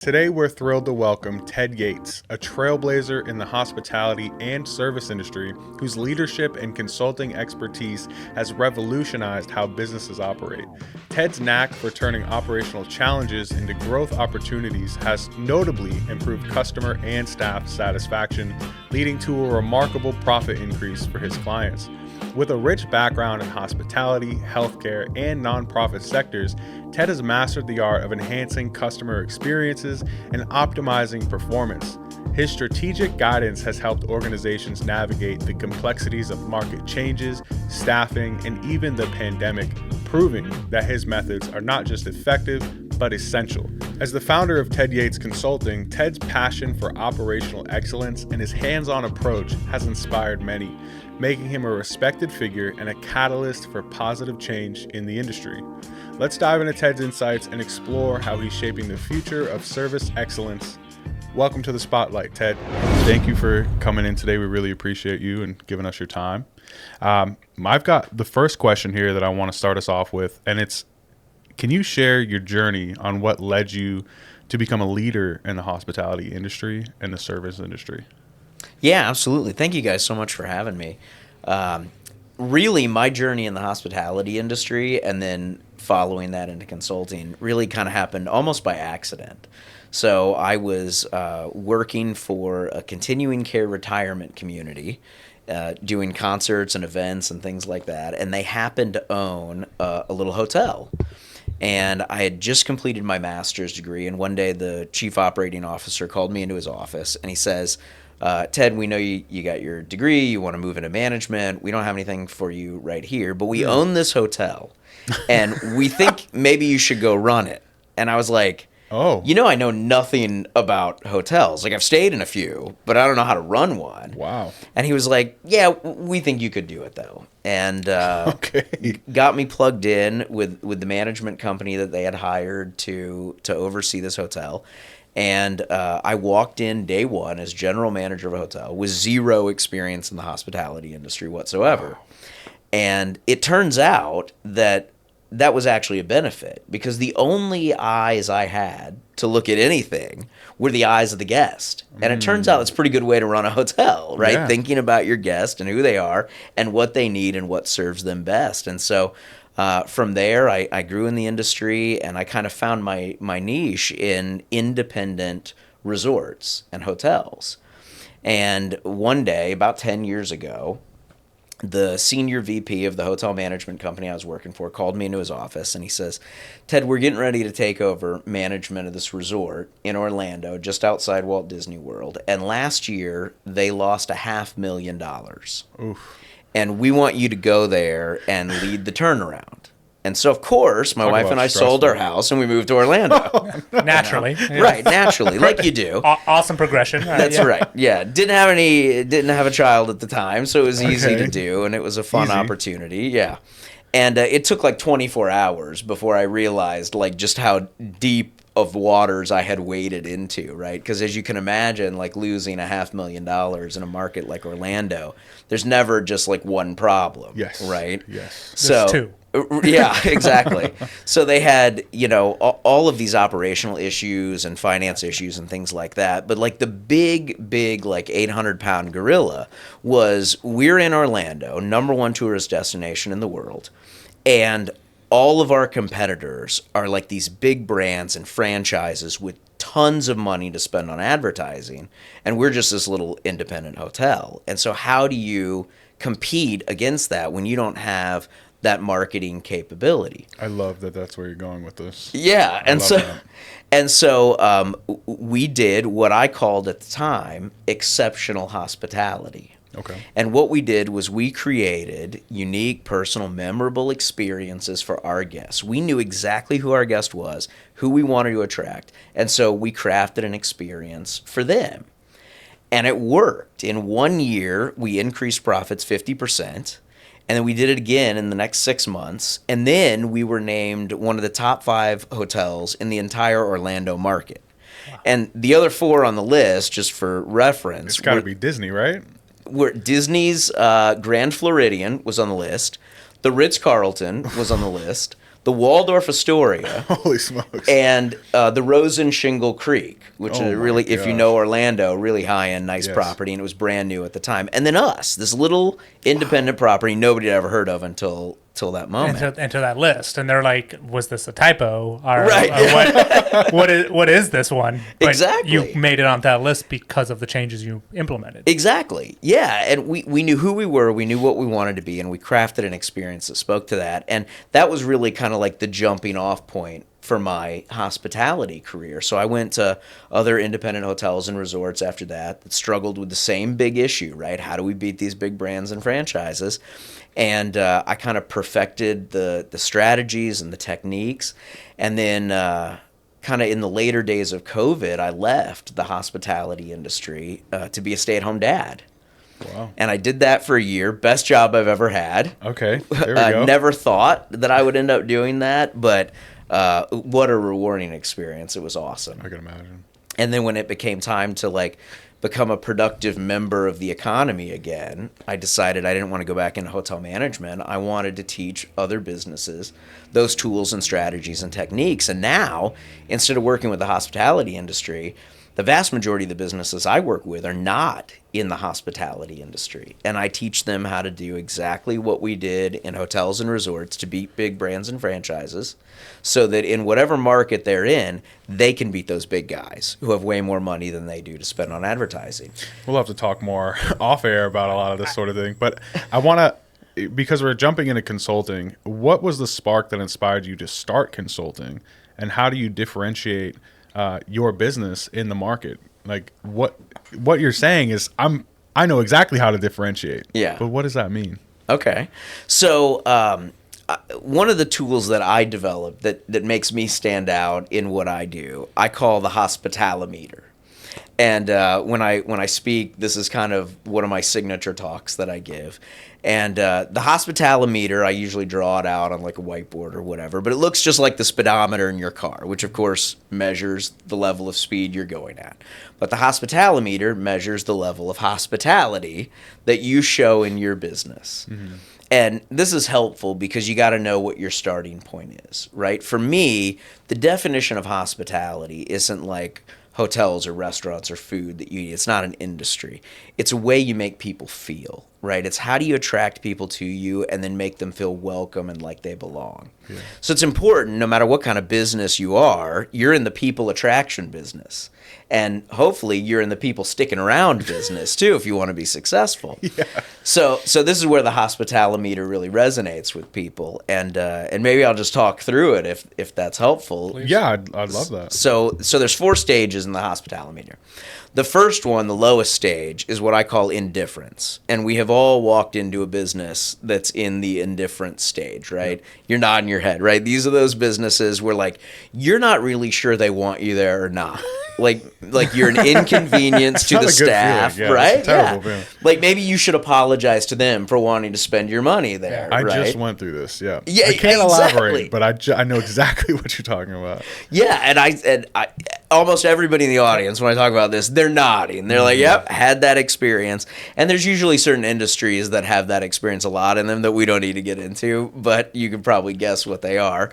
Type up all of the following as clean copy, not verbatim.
Today, we're thrilled to welcome Ted Yeatts, a trailblazer in the hospitality and service industry whose leadership and consulting expertise has revolutionized how businesses operate. Ted's knack for turning operational challenges into growth opportunities has notably improved customer and staff satisfaction, leading to a remarkable profit increase for his clients. With a rich background in hospitality, healthcare, and nonprofit sectors, Ted has mastered the art of enhancing customer experiences and optimizing performance. His strategic guidance has helped organizations navigate the complexities of market changes, staffing, and even the pandemic, proving that his methods are not just effective, but essential. As the founder of Ted Yeatts Consulting, Ted's passion for operational excellence and his hands-on approach has inspired many, making him a respected figure and a catalyst for positive change in the industry. Let's dive into Ted's insights and explore how he's shaping the future of service excellence. Welcome to the spotlight, Ted. Thank you for coming in today. We really appreciate you and giving us your time. I've got the first question here that I want to start us off with, and it's, can you share your journey on what led you to become a leader in the hospitality industry and the service industry? Yeah, absolutely. Thank you guys so much for having me. Really, my journey in the hospitality industry and then following that into consulting really kind of happened almost by accident. So I was working for a continuing care retirement community, doing concerts and events and things like that, and they happened to own a little hotel. And I had just completed my master's degree, and one day the chief operating officer called me into his office, and he says, Ted, we know you got your degree, you want to move into management, we don't have anything for you right here, but we own this hotel, and we think maybe you should go run it. And I was like, oh, I know nothing about hotels. Like, I've stayed in a few, but I don't know how to run one. Wow. And he was like, yeah, we think you could do it, though. And got me plugged in with the management company that they had hired to oversee this hotel. And I walked in day one as general manager of a hotel with zero experience in the hospitality industry whatsoever. Wow. And it turns out that was actually a benefit, because the only eyes I had to look at anything were the eyes of the guest. And it turns out that's a pretty good way to run a hotel, right? Yeah. Thinking about your guest and who they are and what they need and what serves them best. And so from there, I grew in the industry, and I kind of found my niche in independent resorts and hotels. And one day, about 10 years ago, the senior VP of the hotel management company I was working for called me into his office, and he says, Ted, we're getting ready to take over management of this resort in Orlando, just outside Walt Disney World. And last year, they lost $500,000. Oof. And we want you to go there and lead the turnaround. And so, of course, my wife and I sold our house and we moved to Orlando. Naturally. Right, naturally, like you do. Awesome progression. That's right. Yeah, didn't have a child at the time, so it was easy to do, and it was a fun opportunity. Yeah. And it took like 24 hours before I realized like just how deep of waters I had waded into, right? Because as you can imagine, like losing $500,000 in a market like Orlando, there's never just like one problem. Yes. Right? Yes. There's two. Yeah, exactly. So they had, all of these operational issues and finance issues and things like that. But like the big, like 800-pound gorilla was, we're in Orlando, #1 tourist destination in the world, and all of our competitors are like these big brands and franchises with tons of money to spend on advertising, and we're just this little independent hotel. And so how do you compete against that when you don't have that marketing capability? I love that that's where you're going with this. Yeah, and so we did what I called at the time exceptional hospitality. Okay. And what we did was we created unique, personal, memorable experiences for our guests. We knew exactly who our guest was, who we wanted to attract, and so we crafted an experience for them. And it worked. In 1 year, we increased profits 50%. And then we did it again in the next 6 months. And then we were named one of the top 5 hotels in the entire Orlando market. Wow. And the other 4 on the list, just for reference, it's got to be Disney, right? Disney's Grand Floridian was on the list. The Ritz-Carlton was on the list. the Waldorf Astoria, holy smokes, and the Rosen Shingle Creek, which is really, if you gosh. know Orlando, really high-end, nice Yes. property, and it was brand new at the time. And then us, this little independent property nobody had ever heard of until that moment. Into that list, and they're like, "Was this a typo? Or, Right. what is this one?" But Exactly. you made it on that list because of the changes you implemented. Exactly. Yeah. And we knew who we were, we knew what we wanted to be, and we crafted an experience that spoke to that. And that was really kind of like the jumping off point for my hospitality career. So I went to other independent hotels and resorts after that struggled with the same big issue, right? How do we beat these big brands and franchises? And I kind of perfected the strategies and the techniques. And then kind of in the later days of COVID, I left the hospitality industry to be a stay-at-home dad. Wow. And I did that for a year. Best job I've ever had. Okay, there we go. Never thought that I would end up doing that, but what a rewarding experience. It was awesome. I can imagine. And then when it became time to become a productive member of the economy again, I decided I didn't want to go back into hotel management. I wanted to teach other businesses those tools and strategies and techniques. And now, instead of working with the hospitality industry, the vast majority of the businesses I work with are not in the hospitality industry. And I teach them how to do exactly what we did in hotels and resorts to beat big brands and franchises, so that in whatever market they're in, they can beat those big guys who have way more money than they do to spend on advertising. We'll have to talk more off air about a lot of this sort of thing. But I want to, because we're jumping into consulting, what was the spark that inspired you to start consulting? And how do you differentiate your business in the market? Like what you're saying is I know exactly how to differentiate. Yeah. But what does that mean? Okay. So one of the tools that I developed that makes me stand out in what I do, I call the hospitalometer. And when I speak, this is kind of one of my signature talks that I give. And the hospitalometer, I usually draw it out on like a whiteboard or whatever, but it looks just like the speedometer in your car, which of course measures the level of speed you're going at. But the hospitalometer measures the level of hospitality that you show in your business. Mm-hmm. And this is helpful because you got to know what your starting point is, right? For me, the definition of hospitality isn't like hotels or restaurants or food that you eat. It's not an industry. It's a way you make people feel, right? It's how do you attract people to you and then make them feel welcome and like they belong. Yeah. So it's important, no matter what kind of business you are, you're in the people attraction business. And hopefully you're in the people sticking around business too if you want to be successful. Yeah. So this is where the hospitalometer really resonates with people. And maybe I'll just talk through it if that's helpful. Please. Yeah, I'd love that. So there's 4 stages in the hospitalometer. The first one, the lowest stage, is what I call indifference. And we have all walked into a business that's in the indifference stage, right? Yep. You're nodding your head, right? These are those businesses where like you're not really sure they want you there or not. Like you're an inconvenience to the staff, yeah, right? It's a terrible feeling. Like maybe you should apologize to them for wanting to spend your money there. I right? just went through this. Yeah, yeah, I can't exactly. elaborate, but I know exactly what you're talking about. Yeah, and I almost everybody in the audience when I talk about this, they're nodding. They're like, "Yep, had that experience." And there's usually certain industries that have that experience a lot in them that we don't need to get into, but you can probably guess what they are.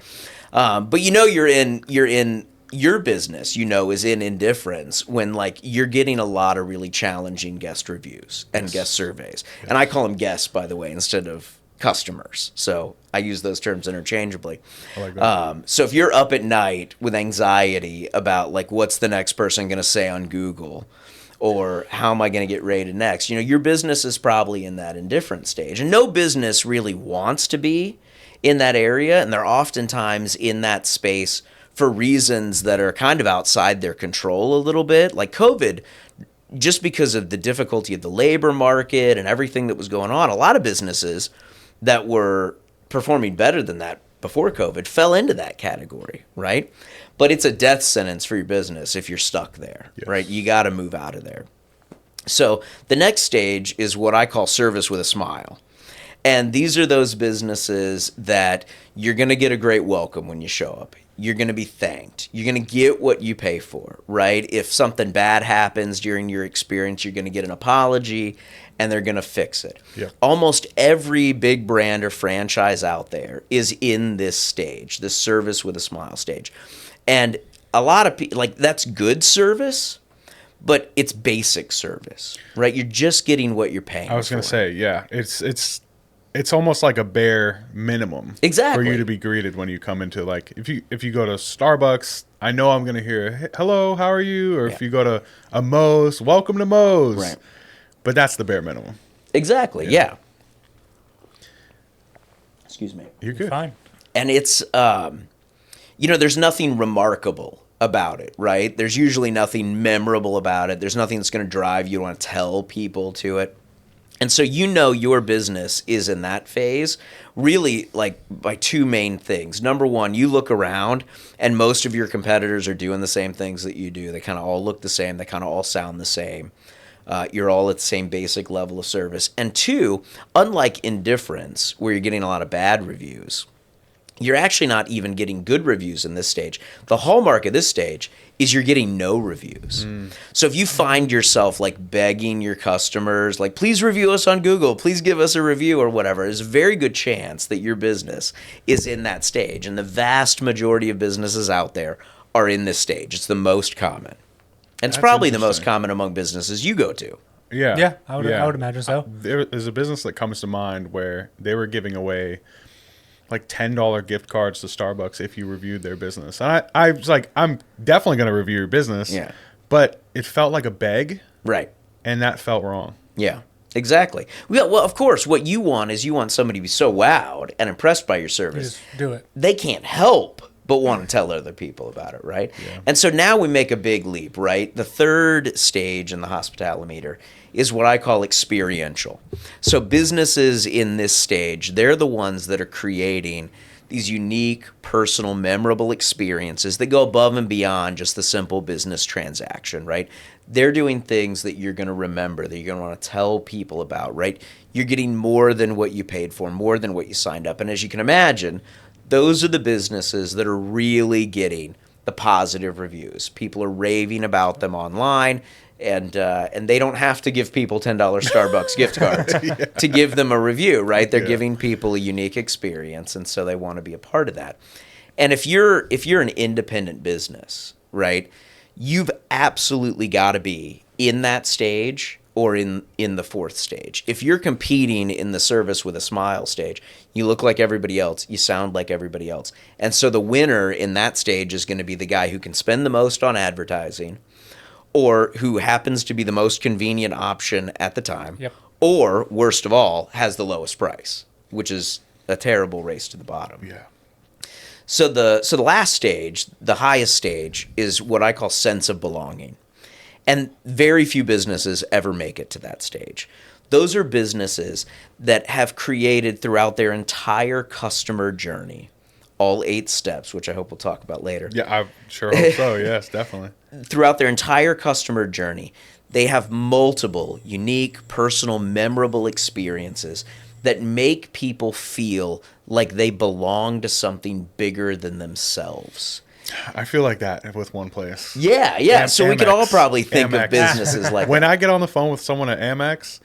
But you're in your business, is in indifference when like you're getting a lot of really challenging guest reviews and guest surveys. Yes. And I call them guests, by the way, instead of customers. So I use those terms interchangeably. I like that. So if you're up at night with anxiety about like what's the next person going to say on Google or how am I going to get rated next, your business is probably in that indifferent stage. And no business really wants to be in that area. And they're oftentimes in that space for reasons that are kind of outside their control a little bit. Like COVID, just because of the difficulty of the labor market and everything that was going on, a lot of businesses that were performing better than that before COVID fell into that category, right? But it's a death sentence for your business if you're stuck there, yes. Right? You got to move out of there. So the next stage is what I call service with a smile. And these are those businesses that you're going to get a great welcome when you show up. you're going to be thanked. You're going to get what you pay for, right? If something bad happens during your experience, you're going to get an apology and they're going to fix it. Yeah. Almost every big brand or franchise out there is in this stage, this service with a smile stage. And a lot of people, like, that's good service, but it's basic service, right? You're just getting what you're paying for. I was going to say, yeah, it's almost like a bare minimum Exactly. for you to be greeted when you come into, like, if you go to Starbucks, I know I'm going to hear, hello, how are you? Or if you go to a Moe's, welcome to Moe's. Right. But that's the bare minimum. Exactly, yeah. Excuse me. You're good. Fine. And it's, there's nothing remarkable about it, right? There's usually nothing memorable about it. There's nothing that's going to drive you to want to tell people to it. And so your business is in that phase really like by two main things. Number one, you look around and most of your competitors are doing the same things that you do. They kind of all look the same. They kind of all sound the same. You're all at the same basic level of service. And two, unlike Indifference, where you're getting a lot of bad reviews, you're actually not even getting good reviews in this stage. The hallmark of this stage is you're getting no reviews. So if you find yourself like begging your customers, like, please review us on Google, please give us a review or whatever, there's a very good chance that your business is in that stage. And the vast majority of businesses out there are in this stage. It's the most common. And it's probably the most common among businesses you go to. Yeah. Yeah, I would imagine so. There's a business that comes to mind where they were giving away like $10 gift cards to Starbucks if you reviewed their business. And I was like, I'm definitely going to review your business. Yeah. But it felt like a beg. Right. And that felt wrong. Yeah, exactly. Well, of course, what you want is you want somebody to be so wowed and impressed by your service. Just do it. They can't help but want to tell other people about it, right? Yeah. And so now we make a big leap, right? The third stage in the hospitality meter is what I call experiential. So businesses in this stage, they're the ones that are creating these unique, personal, memorable experiences that go above and beyond just the simple business transaction, right? They're doing things that you're going to remember, that you're going to want to tell people about, right? You're getting more than what you paid for, more than what you signed up. And as you can imagine, those are the businesses that are really getting the positive reviews. People are raving about them online, and they don't have to give people $10 Starbucks gift cards to give them a review, right? They're giving people a unique experience, and so they want to be a part of that. And if you're an independent business, right, you've absolutely got to be in that stage or in the fourth stage. If you're competing in the service with a smile stage, you look like everybody else, you sound like everybody else. And so the winner in that stage is going to be the guy who can spend the most on advertising, or who happens to be the most convenient option at the time, or, worst of all, has the lowest price, which is a terrible race to the bottom. Yeah. So the last stage, the highest stage, is what I call sense of belonging. And very few businesses ever make it to that stage. Those are businesses that have created throughout their entire customer journey, all 8 steps, which I hope we'll talk about later. Yeah, I sure hope so. Yes, definitely. Throughout their entire customer journey, they have multiple unique, personal, memorable experiences that make people feel like they belong to something bigger than themselves. I feel like that with one place. Yeah. So we could all probably think Amex. of businesses like when that. I get on the phone with someone at Amex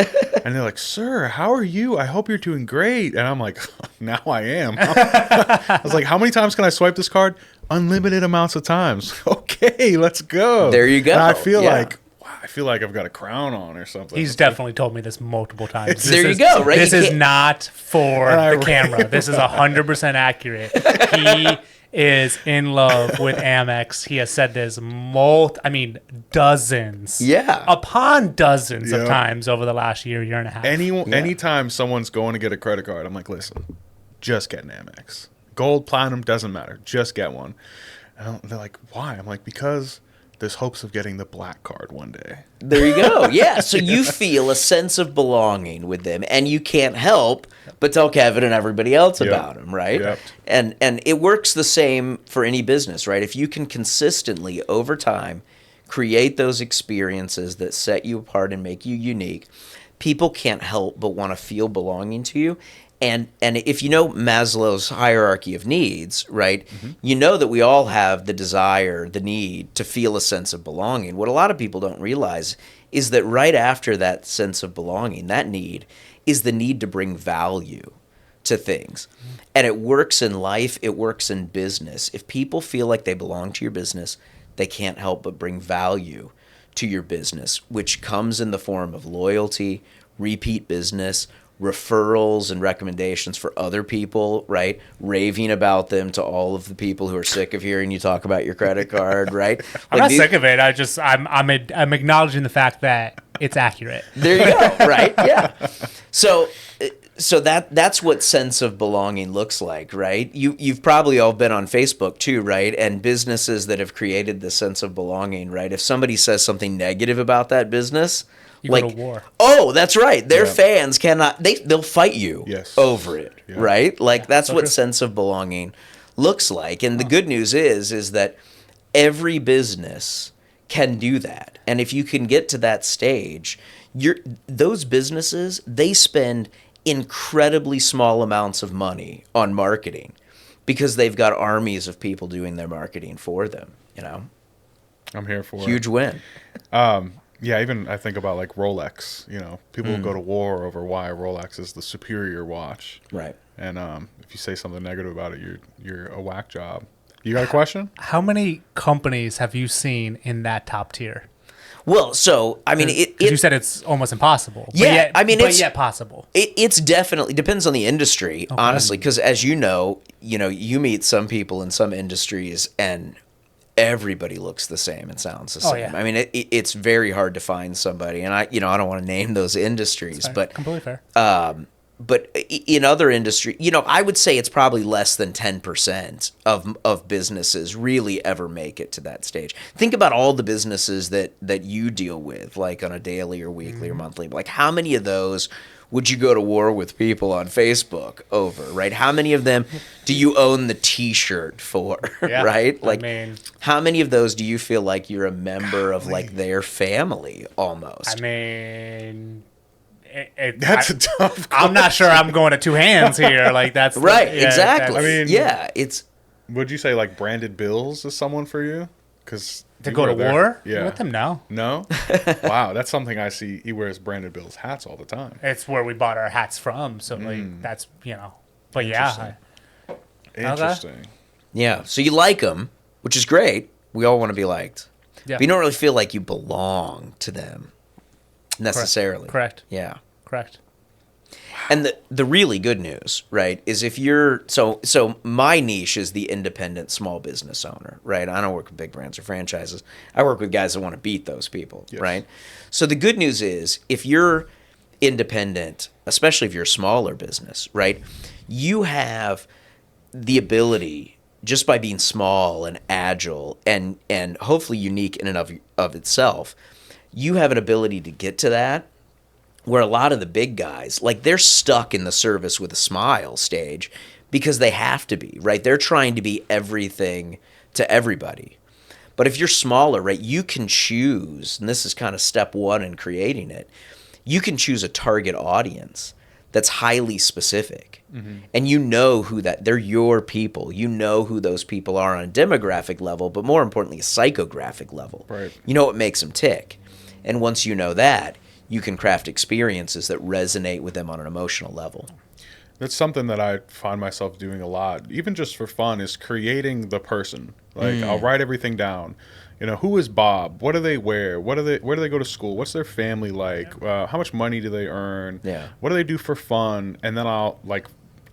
and they're like, "Sir, how are you? I hope you're doing great." And I'm like, "Now I am." I was like, "How many times can I swipe this card?" Unlimited amounts of times. Okay, let's go. There you go. And I feel Yeah. like, wow, I feel like I've got a crown on or something. He's definitely told me this multiple times. There you go, right? This You is can't- not for And the camera. This is 100% accurate. He is in love with Amex. He has said this dozens. Yeah. Upon dozens of Yeah. times over the last year and a half. Anytime someone's going to get a credit card, I'm like, listen, just get an Amex. Gold, platinum, doesn't matter. Just get one. And they're like, why? I'm like, because there's hopes of getting the black card one day. There you go. Yeah. So you feel a sense of belonging with them, and you can't help but tell Kevin and everybody else about them, right? Yep. And it works the same for any business, right? If you can consistently, over time, create those experiences that set you apart and make you unique, people can't help but want to feel belonging to you. And if you know Maslow's hierarchy of needs, right, you know that we all have the desire, the need to feel a sense of belonging. What a lot of people don't realize is that right after that sense of belonging, that need is the need to bring value to things. And it works in life, it works in business. If people feel like they belong to your business, they can't help but bring value to your business, which comes in the form of loyalty, repeat business, referrals and recommendations for other people, right? Raving about them to all of the people who are sick of hearing you talk about your credit card, right? I'm not sick of it. I'm acknowledging the fact that it's accurate. There you go, right? Yeah. So that's what sense of belonging looks like, right? You've probably all been on Facebook too, right? And businesses that have created this sense of belonging, right? If somebody says something negative about that business, you go to war. Oh, that's right. Their fans cannot. They'll fight you over it, right? Like that's what sense of belonging looks like. And the good news is that every business can do that. And if you can get to that stage, those businesses, they spend incredibly small amounts of money on marketing because they've got armies of people doing their marketing for them. You know, I'm here for huge win. Yeah, even I think about like Rolex. You know, people will go to war over why Rolex is the superior watch. Right. And if you say something negative about it, you're a whack job. You got a question? How many companies have you seen in that top tier? Well, so I mean, you said it's almost impossible. Yeah, but yet possible. It's definitely depends on the industry, honestly, because as you know, you meet some people in some industries and everybody looks the same and sounds the same. Yeah. I mean, it's very hard to find somebody, and I don't want to name those industries, but completely fair. But in other industry, I would say it's probably less than 10% of businesses really ever make it to that stage. Think about all the businesses that you deal with, like on a daily or weekly or monthly. Like, how many of those would you go to war with people on Facebook over, right? How many of them do you own the T-shirt for, right? Like, how many of those do you feel like you're a member of, like, their family almost? I mean, that's a tough question. I'm not sure I'm going to two hands here. Like, that's right, exactly. I mean, it's. Would you say like branded bills is someone for you? Because to go to war? Yeah. With them, no. No? Wow, that's something I see. He wears branded bills hats all the time. It's where we bought our hats from. So, like, that's, But yeah. Interesting. Yeah, so you like them, which is great. We all want to be liked. Yeah. But you don't really feel like you belong to them necessarily. Correct. Yeah. Correct. And the really good news, right, is if you're so my niche is the independent small business owner, right? I don't work with big brands or franchises. I work with guys that want to beat those people, right? So the good news is if you're independent, especially if you're a smaller business, right, you have the ability just by being small and agile and hopefully unique in and of itself, you have an ability to get to that where a lot of the big guys, like, they're stuck in the service with a smile stage because they have to be, right? They're trying to be everything to everybody. But if you're smaller, right, you can choose, and this is kind of step one in creating it, you can choose a target audience that's highly specific. And you know who they're your people. You know who those people are on a demographic level, but more importantly, a psychographic level. Right. You know what makes them tick. And once you know that, you can craft experiences that resonate with them on an emotional level. That's something that I find myself doing a lot, even just for fun, is creating the person. Like, I'll write everything down. Who is Bob? What do they wear? Where do they go to school? What's their family like? How much money do they earn? Yeah. What do they do for fun? And then I'll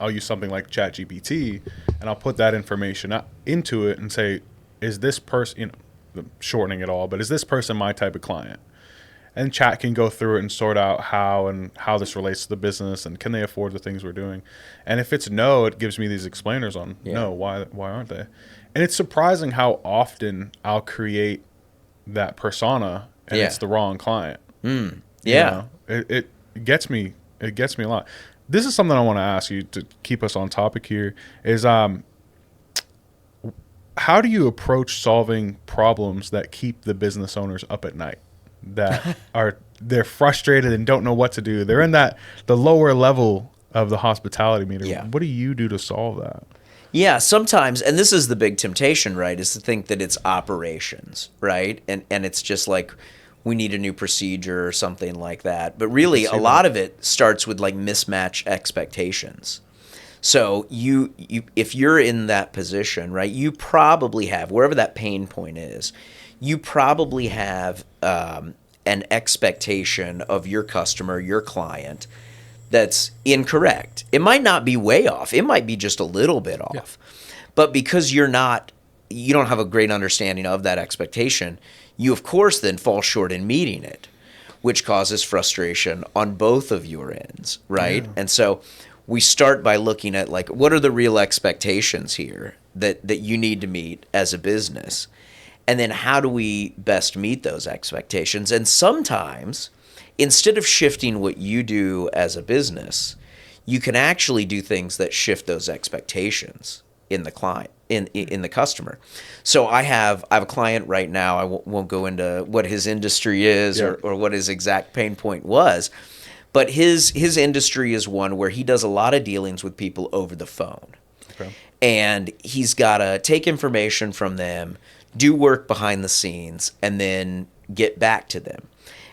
use something like ChatGPT, and I'll put that information into it and say, is this person, shortening it all, but is this person my type of client? And chat can go through it and sort out how this relates to the business and can they afford the things we're doing. And if it's no, it gives me these explainers on no, why aren't they? And it's surprising how often I'll create that persona and it's the wrong client. It gets me. It gets me a lot. This is something I want to ask you to keep us on topic here is how do you approach solving problems that keep the business owners up at night? That they're frustrated and don't know what to do. They're in the lower level of the hospitality meter. Yeah. What do you do to solve that? Yeah, sometimes, and this is the big temptation, right, is to think that it's operations, right? And it's just like we need a new procedure or something like that. But really, a lot of it starts with like mismatch expectations. So you if you're in that position, right, you probably have, wherever that pain point is, you probably have an expectation of your customer, your client, that's incorrect. It might not be way off. It might be just a little bit off. Yeah. But because you don't have a great understanding of that expectation, you of course then fall short in meeting it, which causes frustration on both of your ends, right? Yeah. And so we start by looking at like, what are the real expectations here that you need to meet as a business? And then how do we best meet those expectations? And sometimes, instead of shifting what you do as a business, you can actually do things that shift those expectations in the client, in the customer. So I have a client right now. I won't go into what his industry is or what his exact pain point was, but his industry is one where he does a lot of dealings with people over the phone. Okay. And he's got to take information from them, do work behind the scenes, and then get back to them.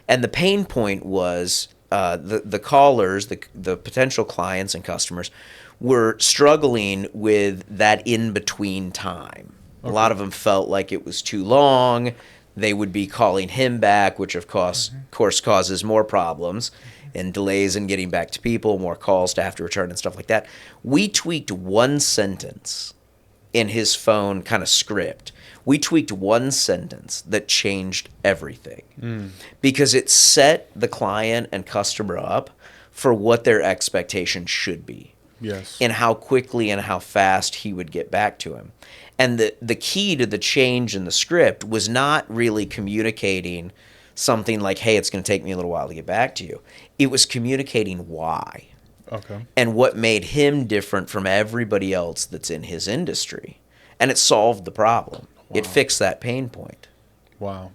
And the pain point was the callers, the potential clients and customers, were struggling with that in-between time. Okay. A lot of them felt like it was too long. They would be calling him back, which of course causes more problems and delays in getting back to people, more calls to have to return and stuff like that. We tweaked one sentence in his phone kind of script. We tweaked one sentence that changed everything because it set the client and customer up for what their expectations should be. Yes. And how quickly and how fast he would get back to him. And the key to the change in the script was not really communicating something like, hey, it's going to take me a little while to get back to you. It was communicating why. Okay. And what made him different from everybody else that's in his industry. And it solved the problem. Wow. It fixed that pain point. Wow.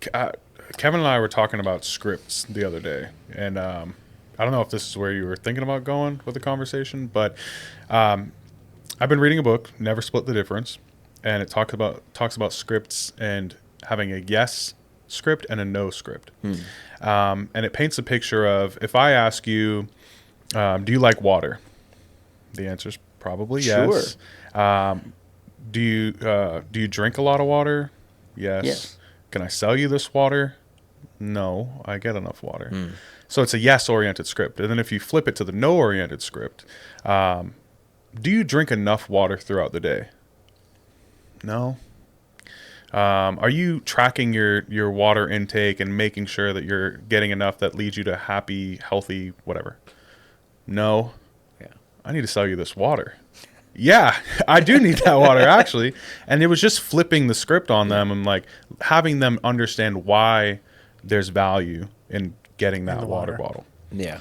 Kevin and I were talking about scripts the other day, and I don't know if this is where you were thinking about going with the conversation, but I've been reading a book, Never Split the Difference, and it talks about scripts and having a yes script and a no script. And it paints a picture of, if I ask you, do you like water? The answer is probably yes. Sure. Do you drink a lot of water? Yes. Can I sell you this water? No, I get enough water. So it's a yes-oriented script. And then if you flip it to the no-oriented script, do you drink enough water throughout the day? No. Are you tracking your water intake and making sure that you're getting enough that leads you to happy, healthy, whatever? No. Yeah. I need to sell you this water. Yeah, I do need that water, actually. And it was just flipping the script on them and like having them understand why there's value in getting that water bottle. Yeah.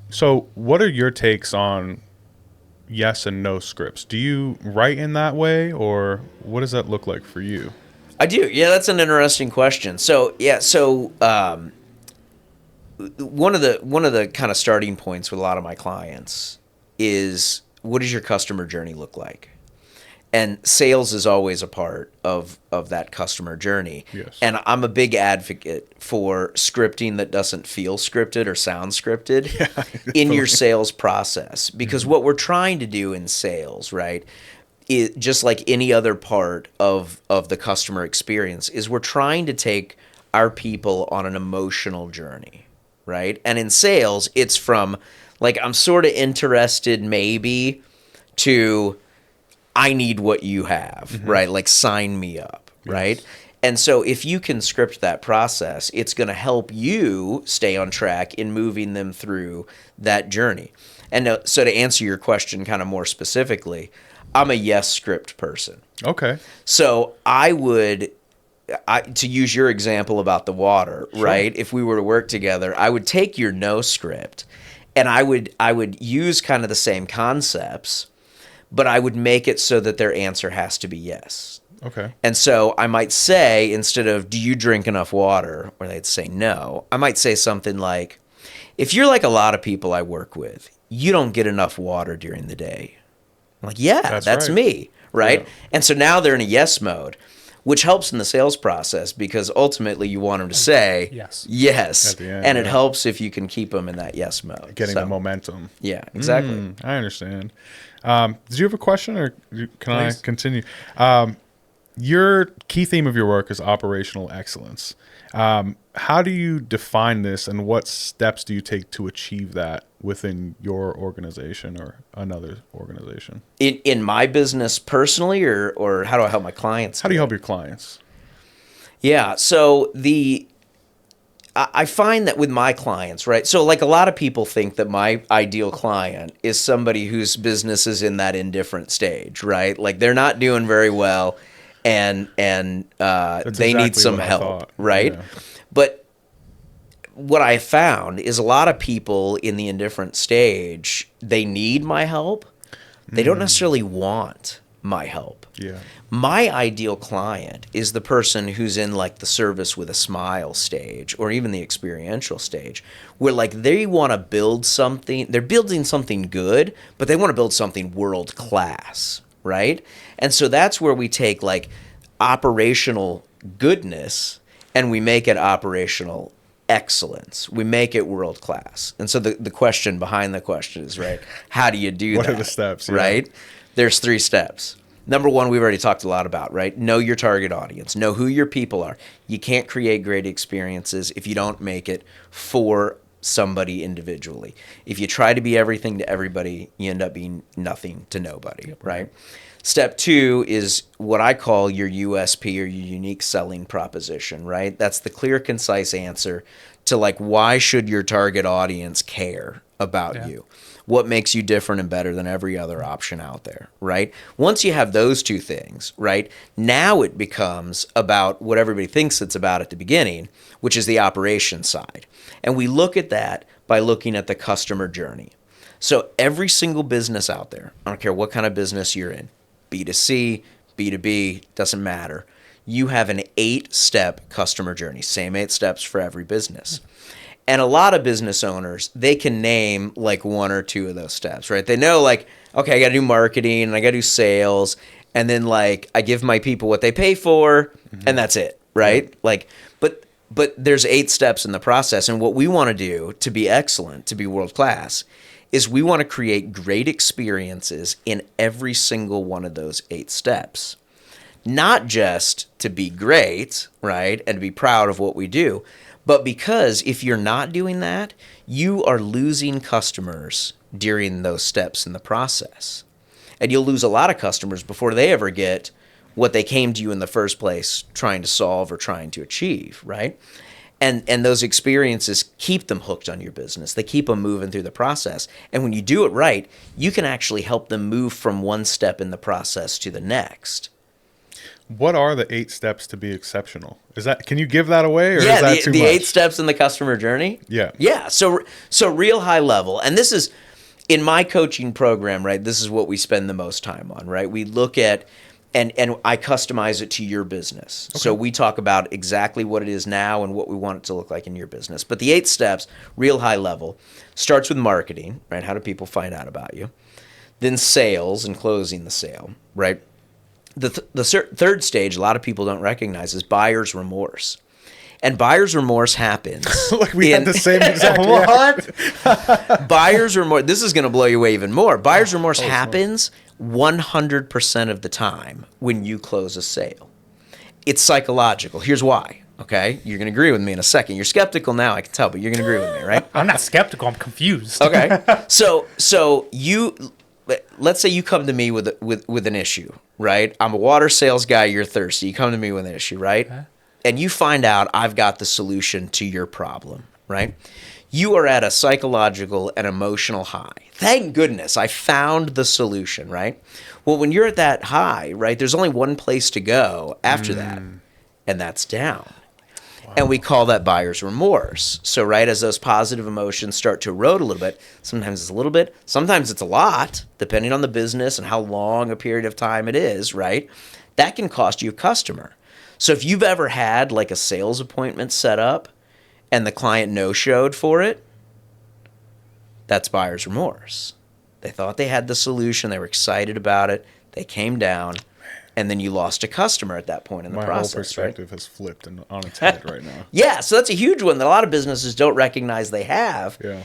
So what are your takes on yes and no scripts? Do you write in that way, or what does that look like for you? I do. Yeah, that's an interesting question. So one of the kind of starting points with a lot of my clients is, what does your customer journey look like? And sales is always a part of that customer journey. Yes. And I'm a big advocate for scripting that doesn't feel scripted or sound scripted in your sales process. Because what we're trying to do in sales, right, is just like any other part of the customer experience, is we're trying to take our people on an emotional journey, right? And in sales, it's from like, I'm sort of interested maybe to, I need what you have, right? Like, sign me up, right? Yes. And so if you can script that process, it's going to help you stay on track in moving them through that journey. And so to answer your question kind of more specifically, I'm a yes script person. Okay. So to use your example about the water, sure, right? If we were to work together, I would take your no script, and I would use kind of the same concepts, but I would make it so that their answer has to be yes. Okay. And so I might say, instead of, do you drink enough water? Or they'd say no. I might say something like, if you're like a lot of people I work with, you don't get enough water during the day. I'm like, yeah, that's right. me, right? Yeah. And so now they're in a yes mode, which helps in the sales process because ultimately you want them to say yes. At the end, and it yeah. helps if you can keep them in that yes mode. Getting So, the momentum. Yeah, exactly. I understand. Did you have a question, or can I continue? Your key theme of your work is operational excellence. How do you define this, and what steps do you take to achieve that within your organization or another organization? In my business personally, or how do I help my clients? How do you help your clients? Yeah, so I find that with my clients, right? So like a lot of people think that my ideal client is somebody whose business is in that indifferent stage, right? Like they're not doing very well and they need some help, right? Yeah. But what I found is a lot of people in the indifferent stage, they need my help. They don't necessarily want my help. Yeah. My ideal client is the person who's in like the service with a smile stage or even the experiential stage where like they want to build something, they're building something good, but they want to build something world class, right? And so that's where we take like operational goodness and we make it operational excellence. We make it world class. And so the question behind the question is, right, how do you do that? What are the steps? Yeah. Right? There's 3 steps. Number 1, we've already talked a lot about, right? Know your target audience. Know who your people are. You can't create great experiences if you don't make it for somebody individually. If you try to be everything to everybody, you end up being nothing to nobody, right? Step 2 is what I call your USP or your unique selling proposition, right? That's the clear, concise answer to like, why should your target audience care about you? What makes you different and better than every other option out there, right? Once you have those 2 things, right, now it becomes about what everybody thinks it's about at the beginning, which is the operation side. And we look at that by looking at the customer journey. So every single business out there, I don't care what kind of business you're in, B2C, B2B, doesn't matter. You have an 8-step customer journey, same 8 steps for every business. And a lot of business owners, they can name like 1 or 2 of those steps, right? They know like, okay, I got to do marketing and I got to do sales. And then like I give my people what they pay for and that's it, right? Yeah. Like, but there's 8 steps in the process. And what we want to do to be excellent, to be world class, is we want to create great experiences in every single one of those 8 steps. Not just to be great, right, and to be proud of what we do, but because if you're not doing that, you are losing customers during those steps in the process. And you'll lose a lot of customers before they ever get what they came to you in the first place trying to solve or trying to achieve, right? And those experiences keep them hooked on your business. They keep them moving through the process. And when you do it right, you can actually help them move from one step in the process to the next. What are the 8 steps to be exceptional? Can you give that away, or is that too much? The 8 steps in the customer journey? Yeah. Yeah. So real high level. And this is, in my coaching program, right, this is what we spend the most time on, right? We look at, and I customize it to your business. Okay. So we talk about exactly what it is now and what we want it to look like in your business. But the 8 steps, real high level, starts with marketing, right? How do people find out about you? Then sales and closing the sale, right? The third stage, a lot of people don't recognize, is buyer's remorse. And buyer's remorse happens. Like we had the same exact what? Buyer's remorse. This is going to blow you away even more. Buyer's remorse happens 100% of the time when you close a sale. It's psychological. Here's why. Okay, you're going to agree with me in a second. You're skeptical now, I can tell, but you're going to agree with me, right? I'm not skeptical. I'm confused. Okay, so you. Let's say you come to me with an issue, right? I'm a water sales guy. You're thirsty. You come to me with an issue, right? Okay. And you find out I've got the solution to your problem, right? You are at a psychological and emotional high. Thank goodness I found the solution, right? Well, when you're at that high, right, there's only one place to go after that, and that's down. Wow. And we call that buyer's remorse. So, right, as those positive emotions start to erode a little bit, sometimes it's a little bit, sometimes it's a lot, depending on the business and how long a period of time it is, right? That can cost you a customer. So if you've ever had like a sales appointment set up and the client no-showed for it, That's buyer's remorse. They thought they had the solution. They were excited about it. They came down, and then you lost a customer at that point in the process. My whole perspective has flipped on its head right now. Yeah, so that's a huge one that a lot of businesses don't recognize they have. Yeah.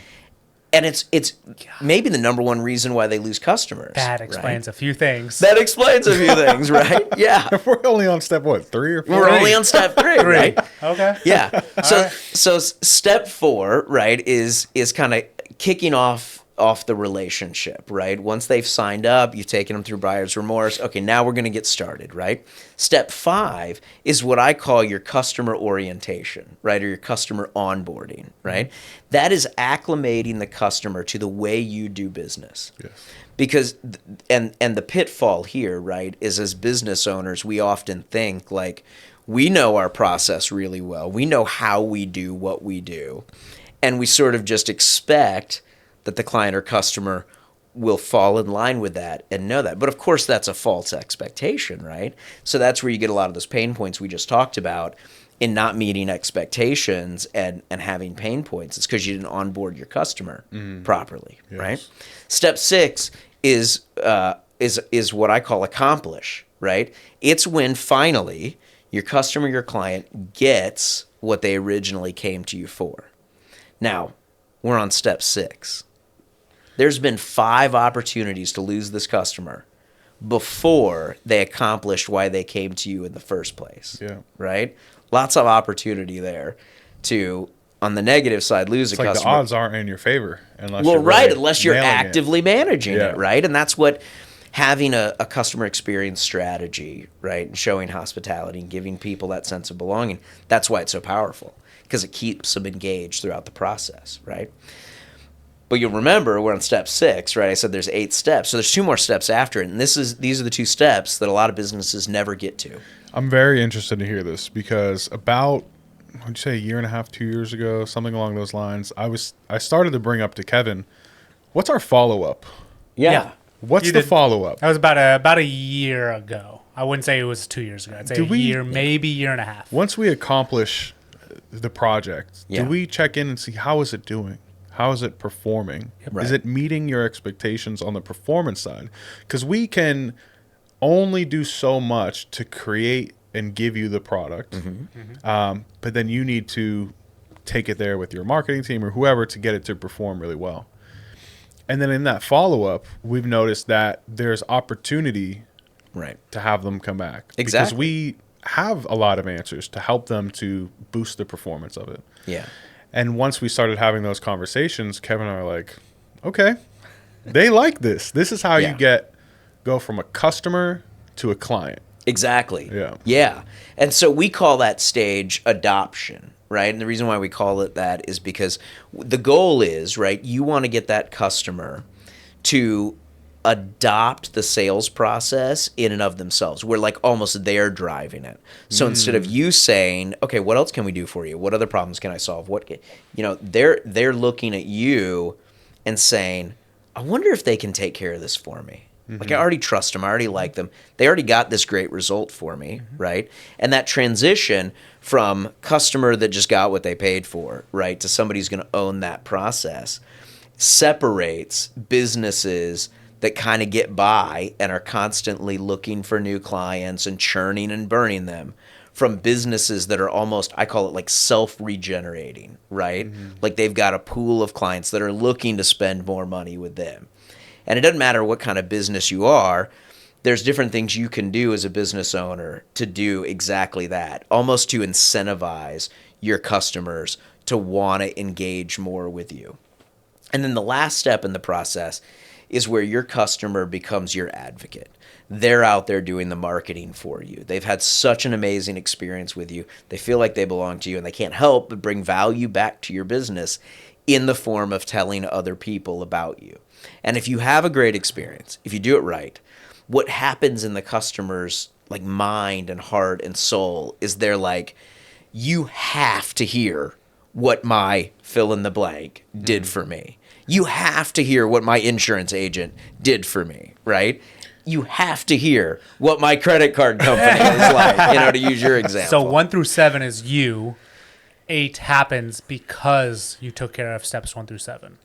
And it's maybe the number one reason why they lose customers. That explains right? a few things. That explains a few things, right? Yeah. We're only on step, what, 3 or 4? We're only on step 3, right? Okay. Yeah. So step 4, right, is kind of kicking off the relationship, right? Once they've signed up, you've taken them through buyer's remorse. Okay, now we're going to get started, right? Step 5 is what I call your customer orientation, right? Or your customer onboarding, right? Mm-hmm. That is acclimating the customer to the way you do business. Yes. Because, and the pitfall here, right, is as business owners, we often think like we know our process really well. We know how we do what we do. And we sort of just expect that the client or customer will fall in line with that and know that. But of course, that's a false expectation, right? So that's where you get a lot of those pain points we just talked about in not meeting expectations and having pain points. It's because you didn't onboard your customer properly, yes. right? Step 6 is what I call accomplish, right? It's when finally your customer, your client gets what they originally came to you for. Now, we're on step 6. There's been 5 opportunities to lose this customer before they accomplished why they came to you in the first place. Yeah. Right? Lots of opportunity there to, on the negative side, lose a customer. Like the odds aren't in your favor unless unless you're actively managing it, right? And that's what having a customer experience strategy, right, and showing hospitality and giving people that sense of belonging, that's why it's so powerful, because it keeps them engaged throughout the process, right? But you'll remember we're on step 6, right? I said there's 8 steps. So there's 2 more steps after it. And these are the 2 steps that a lot of businesses never get to. I'm very interested to hear this because about, what'd you say, a year and a half, 2 years ago, something along those lines, I started to bring up to Kevin, what's our follow-up? Yeah. What's the follow-up? That was about a year ago. I wouldn't say it was 2 years ago. I'd say year, maybe year and a half. Once we accomplish the project, Yeah. do we check in and see how is it doing? How is it performing? Right. Is it meeting your expectations on the performance side? Because we can only do so much to create and give you the product. But then you need to take it there with your marketing team or whoever to get it to perform really well. And then in that follow-up, we've noticed that there's opportunity to have them come back. Exactly. Because we have a lot of answers to help them to boost the performance of it. Yeah. And once we started having those conversations, Kevin and I were like, okay, they like this. This is how you go from a customer to a client. Exactly. Yeah. Yeah. And so we call that stage adoption, right? And the reason why we call it that is because the goal is, right, you want to get that customer to adopt the sales process in and of themselves. We're like almost they're driving it. So instead of you saying, okay, what else can we do for you? What other problems can I solve? They're looking at you and saying, I wonder if they can take care of this for me. Like I already trust them. I already like them. They already got this great result for me, right? And that transition from customer that just got what they paid for, right, to somebody who's going to own that process separates businesses that kind of get by and are constantly looking for new clients and churning and burning them from businesses that are almost, I call it like self-regenerating, right? Like they've got a pool of clients that are looking to spend more money with them. And it doesn't matter what kind of business you are, there's different things you can do as a business owner to do exactly that, almost to incentivize your customers to want to engage more with you. And then the last step in the process is where your customer becomes your advocate. They're out there doing the marketing for you. They've had such an amazing experience with you. They feel like they belong to you, and they can't help but bring value back to your business in the form of telling other people about you. And if you have a great experience, if you do it right, what happens in the customer's like mind and heart and soul is they're like, you have to hear what my fill in the blank did for me. You have to hear what my insurance agent did for me, right? You have to hear what my credit card company is like, to use your example. So 1 through 7 is you. 8 happens because you took care of steps 1 through 7.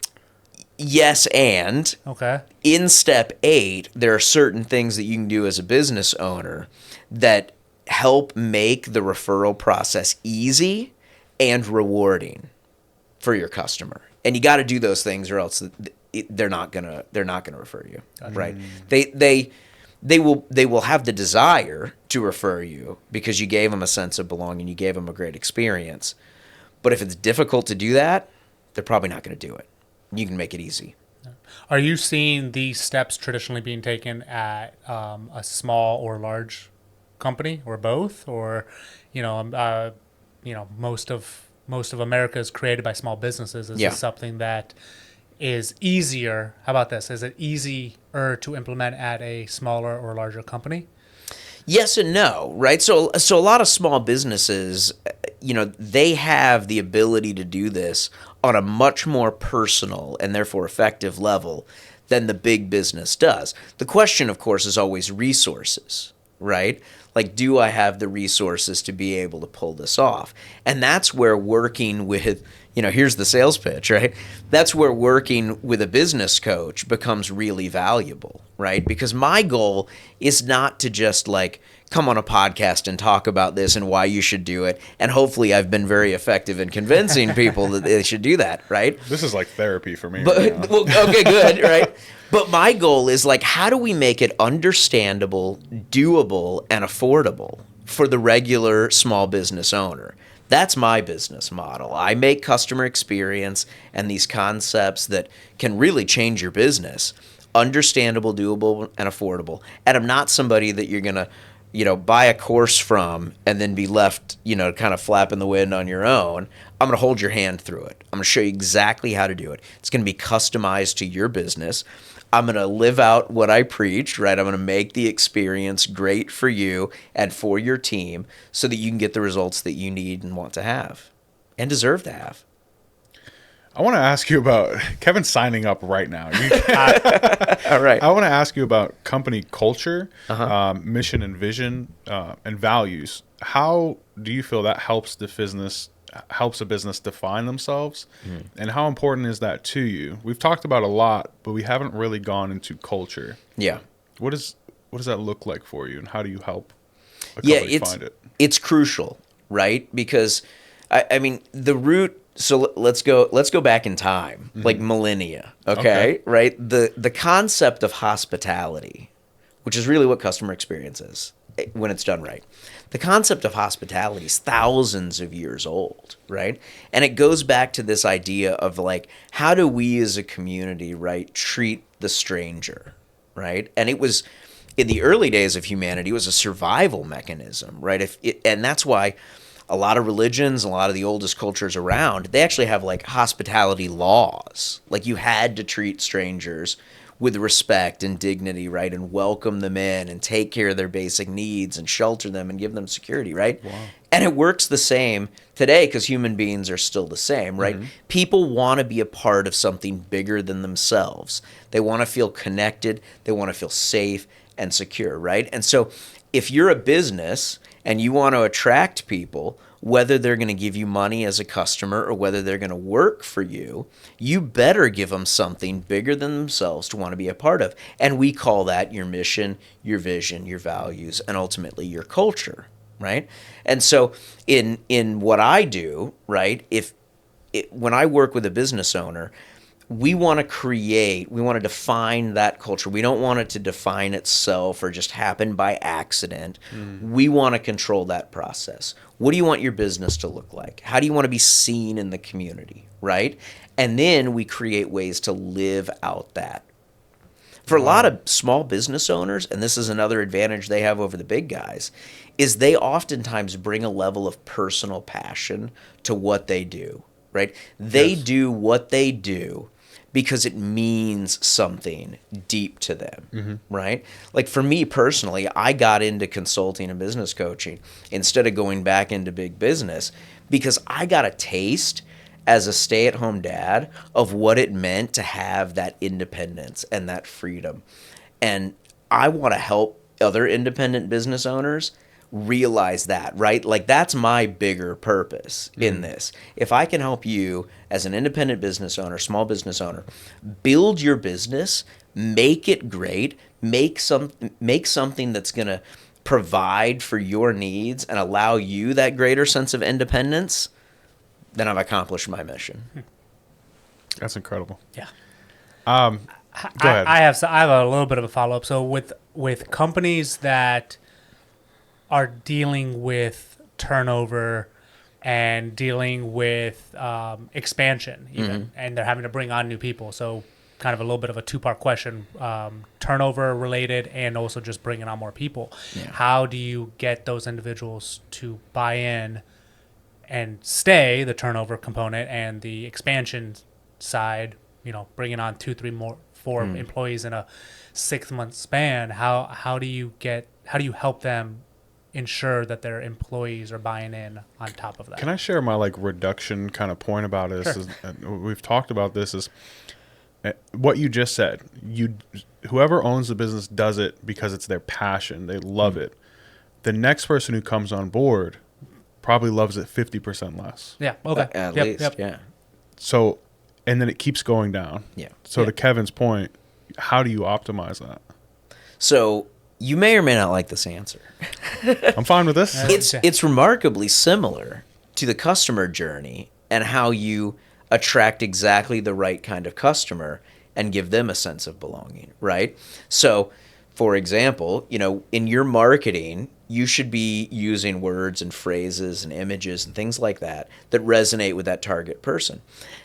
Yes, and Okay. in step 8, there are certain things that you can do as a business owner that help make the referral process easy and rewarding for your customer. And you got to do those things, or else they're not gonna refer you, right? They will have the desire to refer you because you gave them a sense of belonging, you gave them a great experience. But if it's difficult to do that, they're probably not going to do it. You can make it easy. Are you seeing these steps traditionally being taken at a small or large company, or both, or most of America is created by small businesses? Is this something that is easier? How about this? Is it easier to implement at a smaller or larger company? Yes and no, right? So a lot of small businesses, they have the ability to do this on a much more personal and therefore effective level than the big business does. The question, of course, is always resources, right? Like, do I have the resources to be able to pull this off? And that's where working with, here's the sales pitch, right? That's where working with a business coach becomes really valuable, right? Because my goal is not to just come on a podcast and talk about this and why you should do it. And hopefully I've been very effective in convincing people that they should do that, right? This is like therapy for me. But, well, okay, good, right? But my goal is how do we make it understandable, doable, and affordable for the regular small business owner? That's my business model. I make customer experience and these concepts that can really change your business understandable, doable, and affordable. And I'm not somebody that you're going to buy a course from and then be left, kind of flapping the wind on your own. I'm going to hold your hand through it. I'm going to show you exactly how to do it. It's going to be customized to your business. I'm going to live out what I preach, right? I'm going to make the experience great for you and for your team so that you can get the results that you need and want to have and deserve to have. I want to ask you about Kevin's signing up right now. All right. I want to ask you about company culture, mission and vision, and values. How do you feel that helps a business define themselves, and how important is that to you? We've talked about a lot, but we haven't really gone into culture. Yeah. What does that look like for you, and how do you help a company find it? It's crucial, right? Because I mean the root. So let's go back in time, like millennia, okay? Right? The concept of hospitality, which is really what customer experience is when it's done right. The concept of hospitality is thousands of years old, right? And it goes back to this idea of how do we as a community, right, treat the stranger, right? And it was in the early days of humanity, it was a survival mechanism, right? And that's why a lot of religions, a lot of the oldest cultures around, they actually have hospitality laws. You had to treat strangers with respect and dignity, right? And welcome them in and take care of their basic needs and shelter them and give them security, right? Wow. And it works the same today because human beings are still the same, right? Mm-hmm. People want to be a part of something bigger than themselves. They want to feel connected. They want to feel safe and secure, right? And so if you're a business and you want to attract people, whether they're going to give you money as a customer or whether they're going to work for you, you better give them something bigger than themselves to want to be a part of. And we call that your mission, your vision, your values, and ultimately your culture, right? And so in what I do, right, when I work with a business owner, we want to define that culture. We don't want it to define itself or just happen by accident. We want to control that process. What do you want your business to look like? How do you want to be seen in the community, right? And then we create ways to live out that. For a lot of small business owners, and this is another advantage they have over the big guys, is they oftentimes bring a level of personal passion to what they do, right? They do what they do because it means something deep to them, right? For me personally, I got into consulting and business coaching instead of going back into big business because I got a taste as a stay-at-home dad of what it meant to have that independence and that freedom. And I want to help other independent business owners realize that, right? Like that's my bigger purpose in this. If I can help you as an independent business owner, small business owner, build your business, make it great, make something that's going to provide for your needs and allow you that greater sense of independence, then I've accomplished my mission. That's incredible. Yeah. Go ahead. I have a little bit of a follow-up. So with companies that are dealing with turnover and dealing with expansion even, and they're having to bring on new people. So kind of a little bit of a two-part question, turnover related and also just bringing on more people. Yeah. How do you get those individuals to buy in and stay, the turnover component, and the expansion side, bringing on 2, 3 more, 4 employees in a 6-month span? How do you help them ensure that their employees are buying in on top of that? Can I share my reduction kind of point about this? Sure. We've talked about this is what you just said. Whoever owns the business does it because it's their passion. They love it. The next person who comes on board probably loves it 50% less. Yeah. Okay. At least. Yeah. So, and then it keeps going down. Yeah. So to Kevin's point, how do you optimize that? So you may or may not like this answer. I'm fine with this. It's remarkably similar to the customer journey and how you attract exactly the right kind of customer and give them a sense of belonging, right? So, for example, in your marketing, you should be using words and phrases and images and things like that resonate with that target person.